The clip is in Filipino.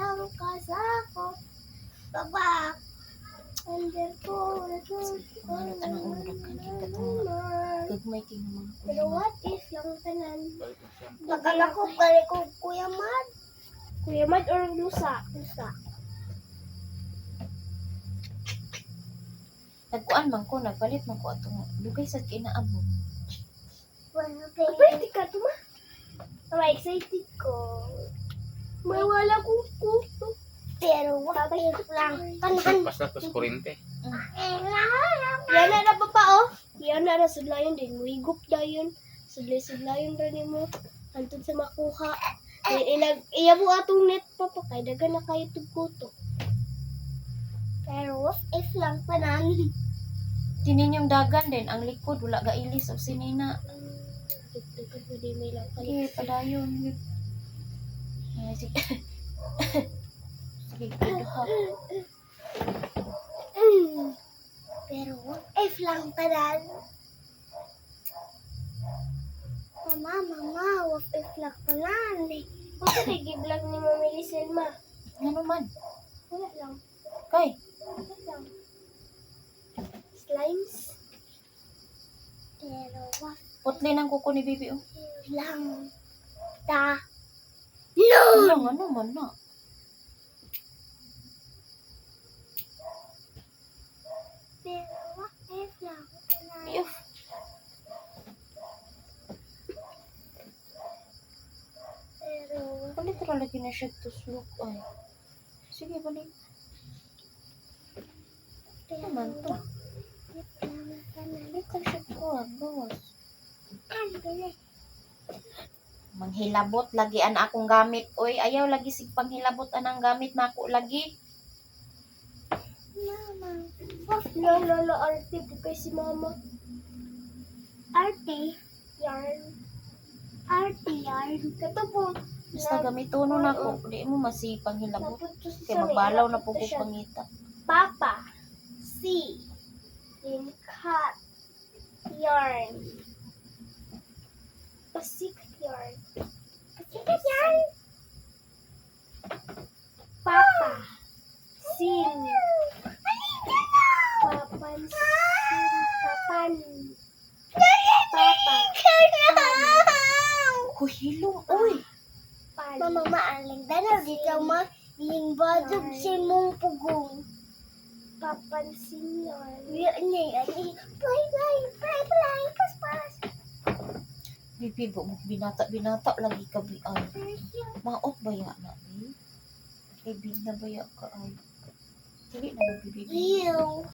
walang kasakot. Baba. Under ko, Manot anang ulog ka kita tong gagmay kay mga pero kuya. what if lang tanan? Balik na siya. Bakala ko balik ko Kuya Mad. Kuya Mad or Lusa? Lusa. Nagkuan man ko, nagpalit man ko atong dugay sa kinaabot. Pwede ka tuma. Excited ko. May wala kong kuto. Pero wakay lang. Tanan. Pas na tos kurente. Yan na pa pa oh. Yan na sudlayon din. Muhigop dayon. Sudlay-sudlayon rin mo. Antun sa makuha. Iya mo atong net pa pa. Kaya dagan na kayo tugkuto. Pero what if lang tanan? Tinin yung dagan din, ang likod wala ga ilis o sinina. Dagdagan mo din may lang Okay, padayon. Ay, sige. Sige, kudo ha. Pero what if lang tanan? Mama, what if lang tanan? Bakit nag-vlog ni Mami Liselma? Ano man? Wala lang. Kay, Wala lang. Slimes. Pero what putli ng kuko ni Bibi oh. if lang ta? Ano man na. Pero what if lang tanan? Iyo. Pero Palit ra lagi na siya to slope ay. Sige, balik. Ano man to? if lang tanan? Balik ka siya ko, gawas. Ang galing. Manghilabot lagi an akong gamit. Oy, ayaw lagi sig panghilabot anang gamit nako lagi. Mama. Lolo, arte po kay si Mama. Arte? Yarn. Arte, yarn. Kato po. Basta gamitono nako, di mo masipang hilabot. Napunto sa Kay magbalaw na po ko pangita. Papa. C. In cut. Yarn. Pasikat yarn. Pasikat yarn. Papa. Sin. Papan. Sin. Papan. Papa. Kuhilong, oy. Pan. Mama, maaling danaw dito ma. Yung badog si mong pugong. Papansin yarn. Yan niya. Play. Paspas. Bibi, binata lagi ka bi ay. Maot baya na bi. Kay big na baya ka ay. Dili na ba bibi? Ew.